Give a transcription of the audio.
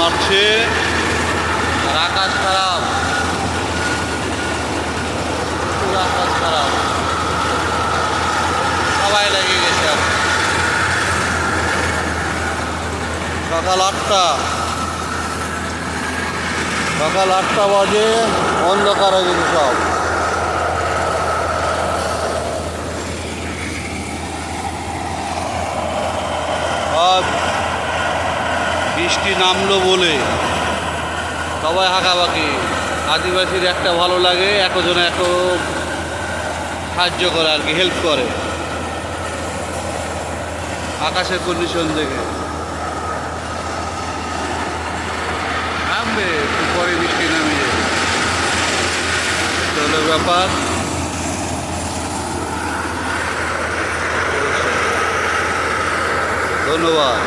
মারছে আর আকাশ খারাপ, পুরো আকাশ খারাপ, সবাই লেগে গেছে আর কি। সকাল 8টা বাজে, অন্ধকার হয়ে গেছে সব। আর বৃষ্টি নামলো বলে সবাই হাঁকাবাকি। আদিবাসীর একটা ভালো লাগে, একজনে এক সাহায্য করে আর কি, হেল্প করে আকাশের কন্ডিশন দেখে। নামবে একটু পরে, বৃষ্টি নামে যাবে, এটা হলো ব্যাপার। ধন্যবাদ।